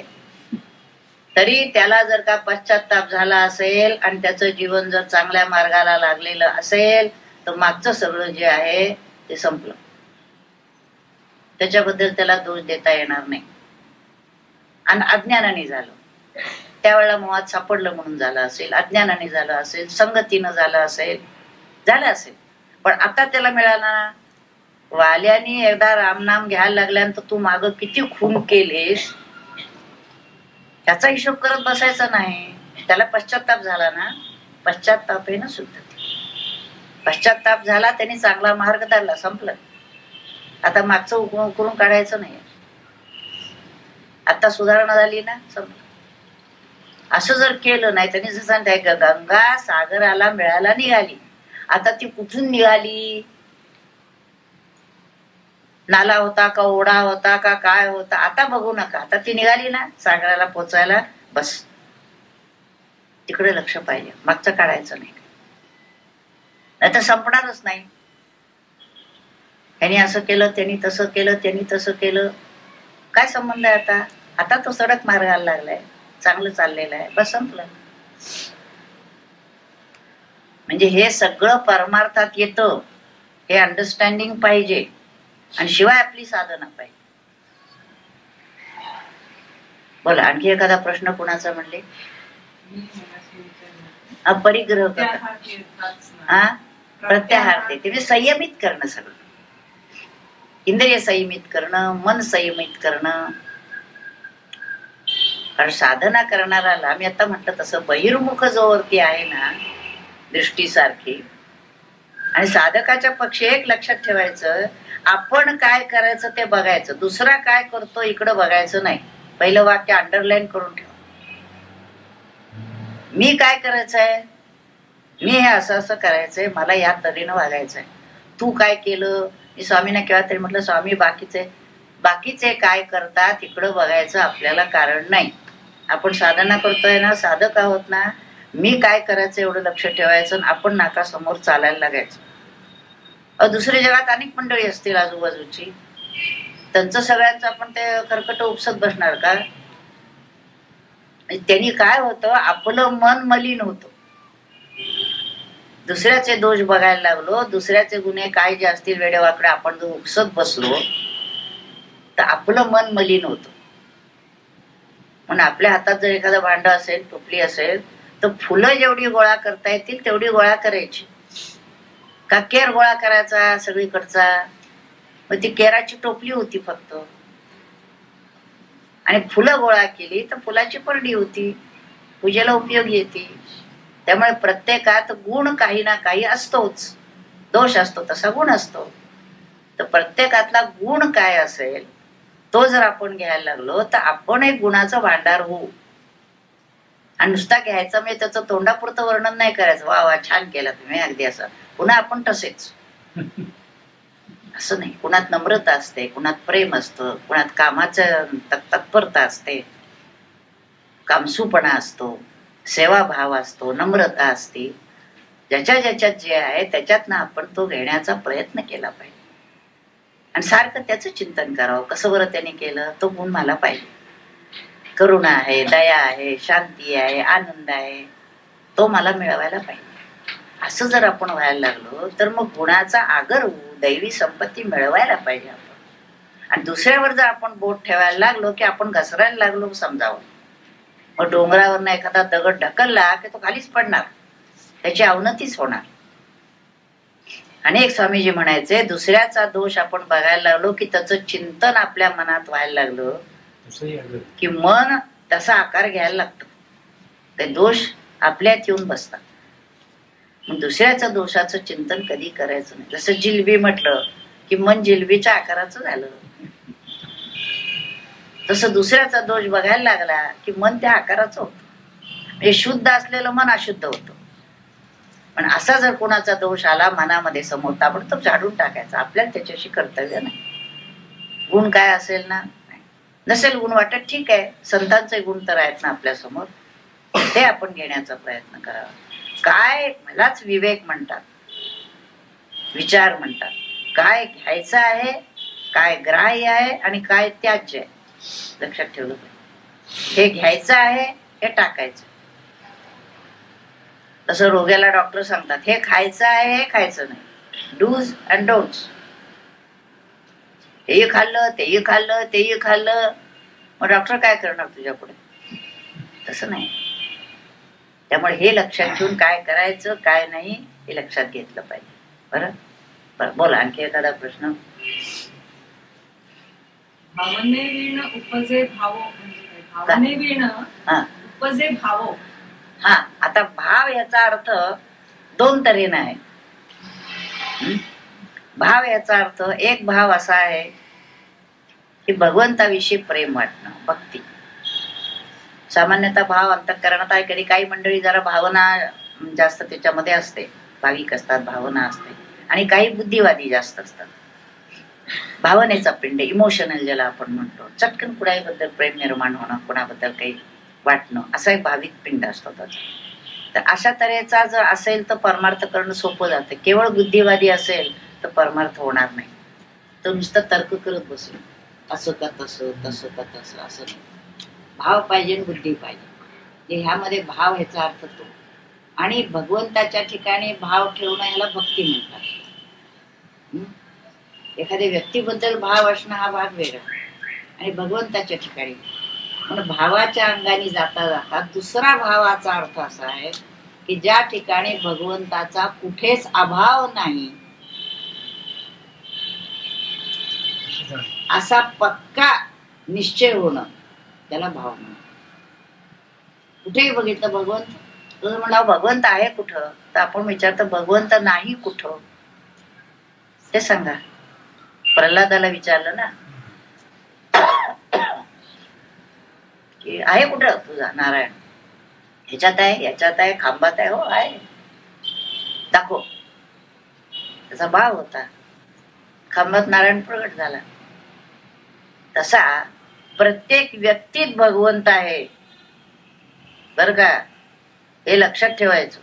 तरी त्याला जर का पश्चाताप झाला असेल आणि त्याचं जीवन जर चांगल्या मार्गाला लागलेलं असेल तर मागचं सगळं जे आहे ते संपलं. त्याच्याबद्दल त्याला दोष देता येणार नाही. आणि अज्ञानाने झालं, त्यावेळेला मोहात सापडलं म्हणून झालं असेल, अज्ञानाने झालं असेल, संगतीनं झालं असेल. पण आता त्याला मिळाला ना, वाल्याने एकदा रामनाम घ्यायला लागल्यानंतर तू माग किती खून केलेस त्याचा हिशोब करत बसायचा नाही. त्याला पश्चाताप झाला ना, पश्चाताप आहे ना शुद्ध, पश्चाताप झाला, त्यांनी चांगला मार्ग धरला, संपलं. आता मागचं उकरून काढायचं नाही, आता सुधारणा झाली ना, संपलं. असं जर केलं नाही, त्यांनी जर सांगताय गंगा सागराला मिळायला निघाली, आता ती कुठून निघाली, नाला होता का ओढा होता का काय होता, आता बघू नका, आता ती निघाली ना सागराला पोचायला, बस तिकडे लक्ष पाहिजे, मागचं काढायचं नाही, नाही तर संपणारच नाही. त्यांनी असं केलं, त्यांनी तसं केलं, त्यांनी तसं केलं, काय संबंध आहे आता. आता तो सडक मार्गाला लागलाय, चांगलं चाललेलं आहे, बस संपलं. म्हणजे हे सगळं परमार्थात येतं, हे अंडरस्टँडिंग पाहिजे आणि शिवाय आपली साधना पाहिजे. बोला आणखी एखादा प्रश्न कुणाचा म्हणले. परिग्रह प्रत्याहार ते संयमित करणं, सगळं इंद्रिय संयमित करणं, मन संयमित करणं. कारण साधना करणाराला मी आता म्हटलं तसं बहिर्मुख जोवरती आहे ना दृष्टीसारखी, आणि साधकाच्या पक्षी एक लक्षात ठेवायचं, आपण काय करायचं ते बघायचं, दुसरा काय करतो इकडं बघायचं नाही. पहिलं वाक्य अंडरलाईन करून ठेवा. मी काय करायचंय, मी हे असं असं करायचंय, मला या तऱ्हेनं वागायचंय. तू काय केलं, मी स्वामींना केव्हा तरी म्हटलं, स्वामी बाकीचे काय करतात इकडं बघायचं आपल्याला कारण नाही. आपण साधना करतोय ना, साधक आहोत ना, मी काय करायचं एवढं लक्ष ठेवायचं, आपण नाकासमोर चालायला लागायचं. दुसऱ्या जगात अनेक मंडळी असतील आजूबाजूची, त्यांचं सगळ्यांचं आपण ते खरकट उपसत बसणार का. त्यांनी काय होतं, आपलं मन मलिन होतं, दुसऱ्याचे दोष बघायला लागलो, दुसऱ्याचे गुन्हे काय जे असतील वेडेवाकडे आपण जर उपसत बसलो तर आपलं मन मलिन होतं. म्हणून आपल्या हातात जर एखादं भांड असेल, टोपली असेल, तर फुलं जेवढी गोळा करता येतील तेवढी गोळा करायची. का केर गोळा करायचा सगळीकडचा, मग ती केराची टोपली होती फक्त, आणि फुलं गोळा केली तर फुलाची परडी होती, पूजेला उपयोगी येते. त्यामुळे प्रत्येकात गुण काही ना काही असतोच, दोष असतो तसा गुण असतो. तर प्रत्येकातला गुण काय असेल तो जर आपण घ्यायला लागलो तर आपण एक गुणाचं भांडार होऊ. आणि नुसता घ्यायचं म्हणजे त्याचं तोंडापुरतं वर्णन नाही करायचं, वा वा छान केलं तुम्ही अगदी असं, पुन्हा आपण तसेच असं नाही. कुणात नम्रता असते, कुणात प्रेम असतं, कुणात कामाचं तत्परता असते, कामसूपणा असतो, सेवाभाव असतो, नम्रता असते. ज्याच्यात जे आहे त्याच्यातनं आपण तो घेण्याचा प्रयत्न केला पाहिजे. आणि सारखं त्याचं चिंतन करावं, कसं बरं त्याने केलं, तो गुण मला पाहिजे. करुणा आहे, दया आहे, शांती आहे, आनंद आहे, तो मला मिळवायला पाहिजे. असं जर आपण व्हायला लागलो तर मग गुणाचा आगर होऊ, दैवी संपत्ती मिळवायला पाहिजे आपण. आणि दुसऱ्यावर जर आपण बोट ठेवायला लागलो की आपण घसरायला लागलो समजावं. मग डोंगरावर एखादा दगड ढकलला की तो खालीच पडणार, त्याची अवनतीच होणार. अनेक स्वामीजी म्हणायचे, दुसऱ्याचा दोष आपण बघायला लागलो की त्याचं चिंतन आपल्या मनात व्हायला लागलं की मन तसा आकार घ्यायला लागतं, ते दोष आपल्यात येऊन बसतात. मग दुसऱ्याच्या दोषाचं चिंतन कधी करायचं नाही. जसं जिलबी म्हटलं की मन जिलबीच्या आकाराचं झालं, तसं दुसऱ्याचा दोष बघायला लागला की मन त्या आकाराचं होतं. म्हणजे शुद्ध असलेलं मन अशुद्ध होतं. पण असा जर कोणाचा दोष आला मनामध्ये समोर, ताबडतोब झाडून टाकायचा. आपल्याला त्याच्याशी कर्तव्य नाही. गुण काय असेल ना, नसेल गुण वाटत ठीक आहे, संतांचे गुण तर आहेत ना आपल्या समोर, ते आपण घेण्याचा प्रयत्न करावा. काय मलाच विवेक म्हणतात, विचार म्हणतात. काय घ्यायचं आहे, काय ग्राह्य आहे आणि काय त्याज्य आहे, लक्षात ठेवलं पाहिजे. हे घ्यायचं आहे, हे टाकायचं. तसं रोग्याला डॉक्टर सांगतात, हे खायचं आहे, हे खायचं नाही, डूज अँड डोंट्स. हेही खाल्लं, तेही खाल्लं, तेही खाल्लं, मग डॉक्टर काय करणार तुझ्या पुढे? तसं नाही. त्यामुळे हे लक्षात ठेवून काय करायचं काय नाही हे लक्षात घेतलं पाहिजे. बरं बरं, बोला आणखी एखादा प्रश्न. भावने विण उपजे भाव म्हणजे काय? भावने विण उपजे भाव. हा, आता भाव याचा अर्थ दोन तऱ्हेने आहे. भाव याचा अर्थ एक भाव असा आहे की भगवंताविषयी प्रेम वाटणं, भक्ती. सामान्यतः भाव अंतःकरणात आहे. कधी काही मंडळी जरा भावना जास्त त्याच्यामध्ये असते, भाविक असतात, भावना असते. आणि काही बुद्धिवादी जास्त असतात. भावनेचा पिंड, इमोशनल ज्याला आपण म्हणतो, चटकन कुणाबद्दल प्रेम निर्माण होणं, कुणाबद्दल काही वाटणं, असा एक भाविक पिंड असतो त्याचा. तर अशा तऱ्हेचा जर असेल तर परमार्थ करणं सोपं जातं. केवळ बुद्धिवादी असेल तर परमार्थ होणार नाही. तो नुसतं तर्क करत बसेल, असं का तसं, तसं का तसं, असं नाही. भाव पाहिजे, बुद्धी पाहिजे. ह्यामध्ये भाव ह्याचा अर्थ तो. आणि भगवंताच्या ठिकाणी भाव ठेवणं ह्याला भक्ती म्हणतात. एखाद्या व्यक्तीबद्दल भाव असणं हा भाग वेगळा, आणि भगवंताच्या ठिकाणी म्हणून भावाच्या अंगाने जाता जाता दुसरा भावाचा अर्थ असा आहे की ज्या ठिकाणी भगवंताचा कुठेच अभाव नाही असा पक्का निश्चय होणं, त्याला भाव म्हणतात. कुठेही बघितलं भगवंत, जर म्हणला भगवंत आहे कुठं, तर आपण विचारतो भगवंत नाही कुठं ते सांगा. प्रल्हादाला विचारलं ना की आहे कुठं तुझा नारायण, ह्याच्यात आहे, याच्यात आहे, खांबात आहे. हो आहे, दाखव. त्याचा भाव होता. खांबात नारायण प्रगट झाला. तसा प्रत्येक व्यक्तीत भगवंत आहे, बर का, हे लक्षात ठेवायचं,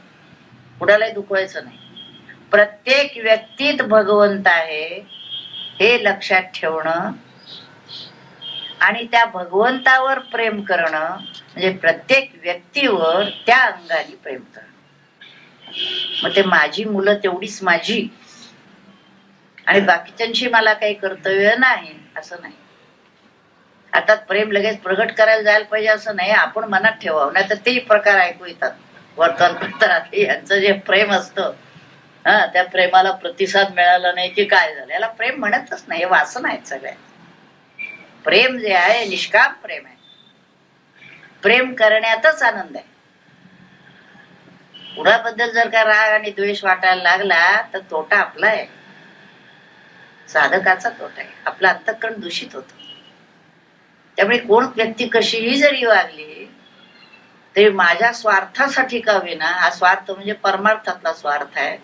कुणालाही दुखवायचं नाही. प्रत्येक व्यक्तीत भगवंत आहे हे लक्षात ठेवणं आणि त्या भगवंतावर प्रेम करणं म्हणजे प्रत्येक व्यक्तीवर त्या अंगाने प्रेम करणं. मग ते माझी मुलं तेवढीच माझी आणि बाकीच्यांशी मला काही कर्तव्य नाही असं नाही. आता प्रेम लगेच प्रगट करायला जायला पाहिजे असं नाही, आपण मनात ठेवावं. नाही तर तेही प्रकार ऐकू येतात वर्तमानपत्रात. यांचं जे प्रेम असतं, त्या प्रेमाला प्रतिसाद मिळाला नाही की काय झालं, याला प्रेम म्हणतच नाही, हे वासना आहेत सगळ्या. प्रेम जे आहे निष्काम प्रेम आहे. प्रेम करण्यातच आनंद आहे. कुणाबद्दल जर का राग आणि द्वेष वाटायला लागला तर तोटा आपला आहे, साधकाचा तोटा आहे. आपलं अंतःकरण दूषित होतं. त्यामुळे कोण व्यक्ती कशीही जरी वागली तरी माझ्या स्वार्थासाठी का होईना, हा स्वार्थ म्हणजे परमार्थातला स्वार्थ आहे,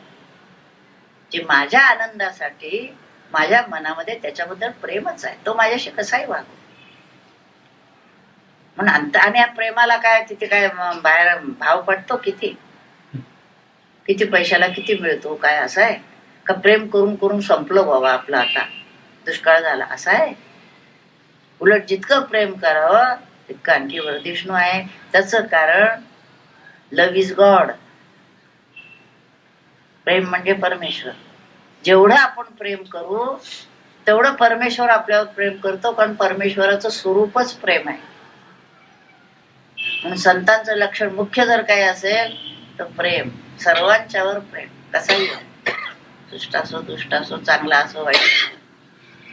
जे माझ्या आनंदासाठी माझ्या मनामध्ये त्याच्याबद्दल प्रेमच आहे, तो माझ्याशी कसाही वागू म्हणून. आणि या प्रेमाला काय तिथे काय बाहेर भाव पडतो, किती किती पैशाला किती मिळतो काय, असं आहे का? प्रेम करून करून संपलो बाबा आपलं आता, दुष्काळ झाला असं आहे. उलट जितकं प्रेम करावं तितकं आणखी वर्धिष्णू आहे. त्याचं कारण लव्ह इज गॉड. प्रेम म्हणजे परमेश्वर. जेवढं आपण प्रेम करू तेवढं परमेश्वर आपल्यावर प्रेम करतो, कारण परमेश्वराचं स्वरूपच प्रेम आहे. म्हणून संतांचं लक्षण मुख्य जर काही असेल तर प्रेम, सर्वांच्यावर प्रेम. कसाही दुष्ट असो दुष्ट असो, चांगला असो वाईट.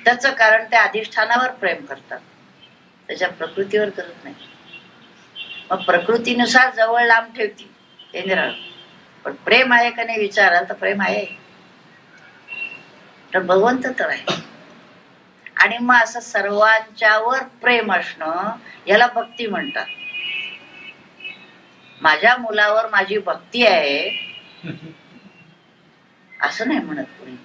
त्याचं कारण ते अधिष्ठानावर प्रेम करतात, त्याच्या प्रकृतीवर करत नाही. मग प्रकृतीनुसार जवळ लांब ठेवती ते निराळ. पण प्रेम आहे का नाही विचाराल तर प्रेम आहे, तर भगवंत तर आहे. आणि मग असं सर्वांच्यावर प्रेम असणं याला भक्ती म्हणतात. माझ्या मुलावर माझी भक्ती आहे असं नाही म्हणत कोणी.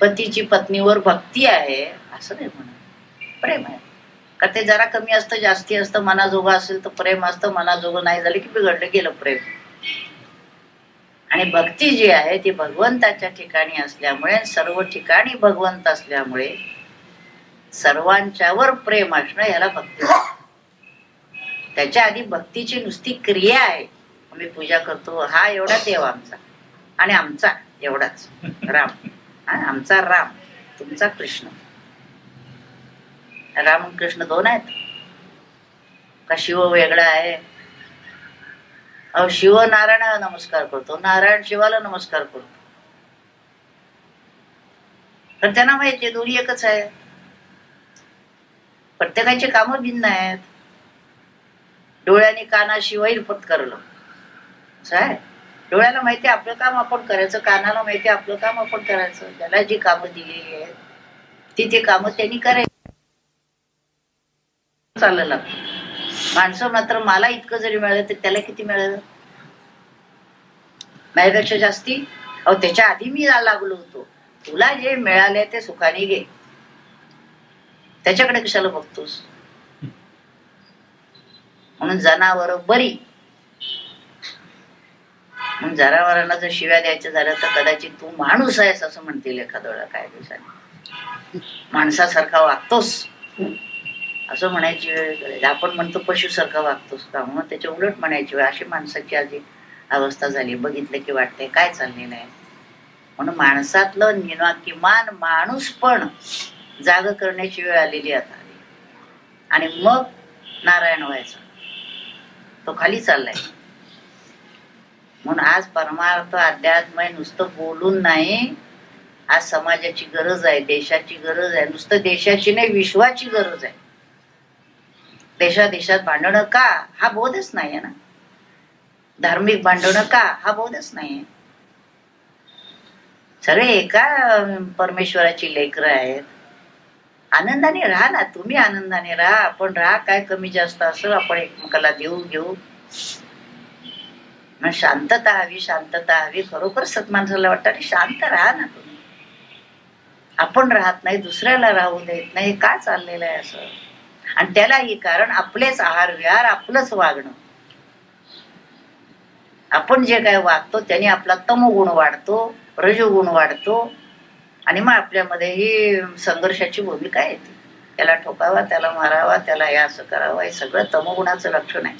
पतीची पत्नीवर भक्ती आहे असं नाही म्हणत. प्रेम आहे का ते जरा कमी असतं जास्ती असतं. मनाजोगं असेल तर प्रेम असतं, मनाजोगं नाही झालं की बिघडलं गेलं प्रेम. आणि भक्ती जी आहे ती भगवंताच्या ठिकाणी असल्यामुळे, सर्व ठिकाणी भगवंत असल्यामुळे सर्वांच्यावर प्रेम असणं याला भक्ती. त्याच्या आधी भक्तीची नुसती क्रिया आहे. आम्ही पूजा करतो, हा एवढा देव आमचा आणि आमचा एवढाच राम. आमचा राम, तुमचा कृष्ण. राम आणि कृष्ण दोन आहेत का? शिव वेगळा आहे? शिव नारायणाला नमस्कार करतो, नारायण शिवाला नमस्कार करतो. तर त्यांना माहिती दोन्ही एकच आहे. प्रत्येकाची कामं भिन्न आहेत. डोळ्याने कानाशिवाय पत्करलं असं आहे. डोळ्याला माहिती आपलं काम आपण करायचं, कानाला माहिती आपलं काम आपण करायचं. ज्याला जी कामं दिलेली आहेत ती कामं त्यांनी करायची. चाललं लागतं. माणसं मात्र मला इतकं जरी मिळालं तर त्याला किती मिळालं? माझ्यापेक्षा जास्ती. अहो त्याच्या आधी मी लागलो होतो. तुला जे मिळाले ते सुखाने घे, त्याच्याकडे कशाला बघतोस? म्हणून जनावर बरी. म्हणून जनावरांना जर शिव्या द्यायचं झालं तर कदाचित तू माणूस आहेस असं म्हणतील एखाद्या वेळा. काय दिवसांनी माणसासारखा वागतोस असं म्हणायची वेळ. आपण म्हणतो पशुसारखा वागतोस का, मग त्याच्या उलट म्हणायची वेळ. अशी माणसाची आधी अवस्था झाली. बघितलं की वाटतंय काय चाललेलं आहे. म्हणून माणसातलं किमान माणूस पण जाग करण्याची वेळ आलेली आता. आणि मग नारायण व्हायचा. तो खाली चाललाय. म्हणून आज परमार्थ अध्यात्म नुसतं बोलून नाही. आज समाजाची गरज आहे, देशाची गरज आहे. नुसतं देशाची नाही, विश्वाची गरज आहे. देशात भांडणं का हा बोधच नाहीये ना. धार्मिक भांडणं का हा बोधच नाहीये. सगळे एका परमेश्वराची लेकरं आहेत. आनंदाने राहा ना, तुम्ही आनंदाने राहा. आपण राहा, काय कमी जास्त असं आपण एकमेकाला देऊ घेऊ. शांतता हवी, शांतता हवी. खरोखर सत्मानसाला वाटतं अरे शांत राहा ना तुम्ही. आपण राहत नाही, दुसऱ्याला राहू देत नाही. का चाललेलं आहे असं? आणि त्यालाही कारण आपलेच आहार विहार, आपलंच वागणं. आपण जे काय वागतो त्याने आपला तमोगुण वाढतो, रजोगुण वाढतो. आणि मग आपल्यामध्ये ही संघर्षाची भूमिका येते. त्याला ठोकावा, त्याला मारावा, त्याला हे असं करावं. हे सगळं तमोगुणाचं लक्षण आहे.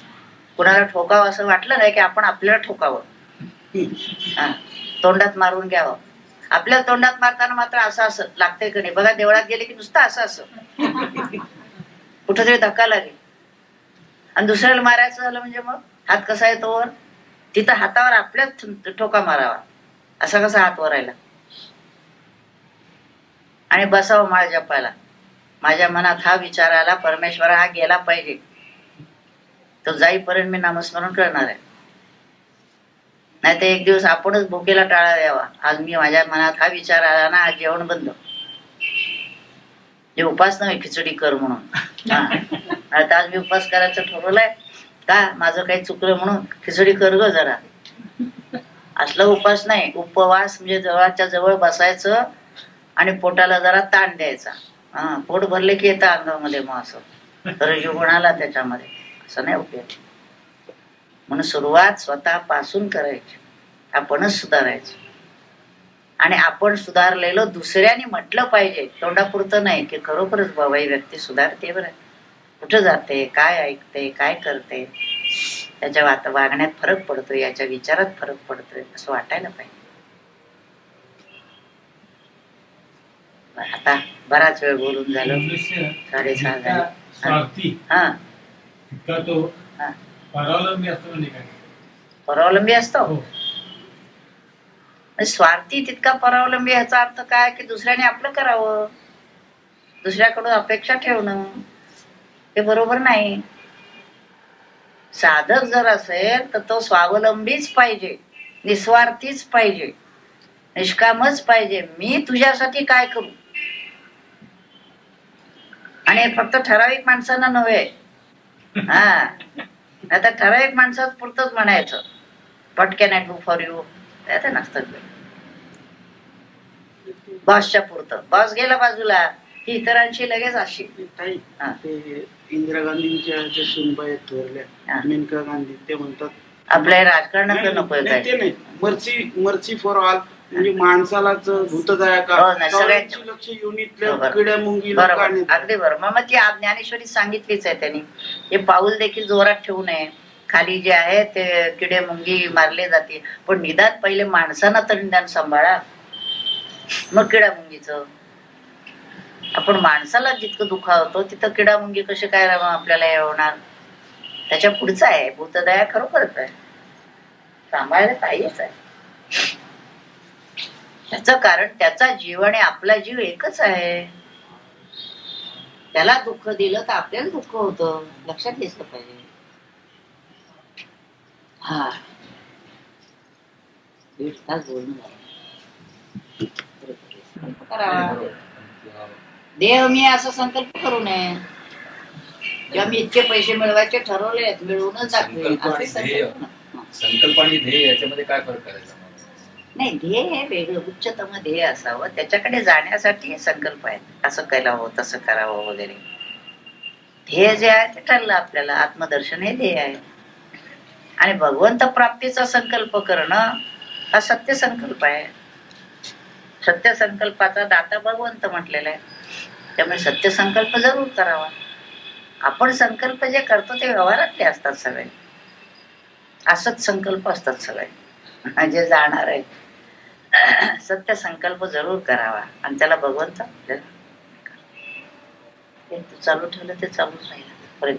कुणाला ठोकावं असं वाटलं नाही की आपण आपल्याला ठोकावं, तोंडात मारून घ्यावं. आपल्या तोंडात मारताना मात्र असं असं लागतंय की नाही बघा. देवळात गेले की नुसतं असं असं कुठंतरी धक्का लागेल. आणि दुसऱ्याला मारायचं झालं म्हणजे मग हात कसा येतो वर? तिथं हातावर आपल्याच ठोका मारावा. असा कसा हात वरायला? आणि बसावं माळ जपायला. माझ्या मनात हा विचार आला, परमेश्वर हा गेला पाहिजे, तो जाईपर्यंत मी नामस्मरण करणार आहे. नाही तर एक दिवस आपणच भुकेला टाळा द्यावा. आज मी माझ्या मनात हा विचार आला ना, आज जेवण बंद. जे उपास नाही खिचडी कर म्हणून. आता आज मी उपास करायचं ठरवलंय का, माझं काही चुकलं म्हणून खिचडी कर ग जरा. असला उपास नाही. उपवास म्हणजे जवळच्या जवळ बसायचं आणि पोटाला जरा ताण द्यायचा. पोट भरले की येतं अंगामध्ये मग असं रजोगुणाला त्याच्यामध्ये. असं नाही उपयोग. म्हणून सुरुवात स्वतःपासून करायची. आपणच सुधारायचं. आणि आपण सुधारलेलं दुसऱ्याने म्हटलं पाहिजे, तोंडापुरतं नाही, की खरोखरच बाबा ही व्यक्ती सुधारते बरं, कुठं जाते, काय ऐकते, काय करते, त्याच्या वागण्यात फरक पडतोय, याच्या विचारात फरक पडतोय, असं वाटायला पाहिजे. आता बराच वेळ बोलून झालं, 6:30 झाले. हा तो परावलंबी असतो म्हणजे काय? परावलंबी असतो. स्वार्थी तितका परावलंबी, याचा अर्थ काय, की दुसऱ्याने आपलं करावं, दुसऱ्याकडून अपेक्षा ठेवणं, हे बरोबर नाही. साधक जर असेल तर तो स्वावलंबीच पाहिजे, निस्वार्थीच पाहिजे, निष्कामच पाहिजे. मी तुझ्यासाठी काय करू, आणि फक्त ठराविक माणसांना नव्हे. हा, आता ठराविक माणसाच पुरतच म्हणायचं, what can I do for you, ते नसतं. बॉसच्या पुरतं, बॉस गेला बाजूला की इतरांशी लगेच अशी. इंदिरा गांधींच्या ज्या सुनबाई थोरल्या, मेनका गांधी, ते म्हणतात आपल्या राजकारणात नको ते नाही, मर्सी फॉर ऑल, म्हणजे माणसालाच भूतदया का, सगळ्यांची लक्ष युनिटल्या किड्या मुंगीला. अगदी बरोबर. मग ती ज्ञानेश्वरी सांगितलीच आहे त्यांनी, हे पाऊल देखील जोरात ठेवू नये, खाली जे आहे ते किडे मुंगी मारले जाते, पण निदान पहिले माणसांना तर निदान सांभाळा, मग किडा मुंगीचं. आपण माणसाला जितकं दुखावतो तिथं किडा मुंगी कसे काय आपल्याला हे होणार. त्याच्या पुढचं आहे भूतदया, खरोखरच आहे, सांभाळायला पाहिजेच आहे. त्याचं कारण त्याचा जीव आणि आपला जीव एकच आहे. त्याला दुःख दिलं तर आपल्याला दुःख होतं, लक्षात घेतलं पाहिजे. हा, 1 तास बोलणं झालं. देव मी असा संकल्प करू नये, किंवा मी इतके पैसे मिळवायचे ठरवले, मिळवूनच संकल्प आणि ध्येय याच्यामध्ये काय फरक करायचा? नाही, ध्येय हे वेगळं, उच्चतम ध्येय असावं, त्याच्याकडे जाण्यासाठी संकल्प आहेत, असं करावं, तसं करावं वगैरे. ध्येय जे आहे ते ठरलं आपल्याला, आत्मदर्शन हे ध्येय आहे. आणि भगवंत प्राप्तीचा संकल्प करणं हा सत्य संकल्प आहे. सत्य संकल्पाचा दाता भगवंत म्हटलेला आहे, त्यामुळे सत्य संकल्प जरूर करावा. आपण संकल्प जे करतो ते व्यवहारातले असतात सगळे, असंच संकल्प असतात सगळे, जे जाणार आहे. सत्य संकल्प जरूर करावा, आणि त्याला भगवंत चालू ठेवलं ते चालूच राहील.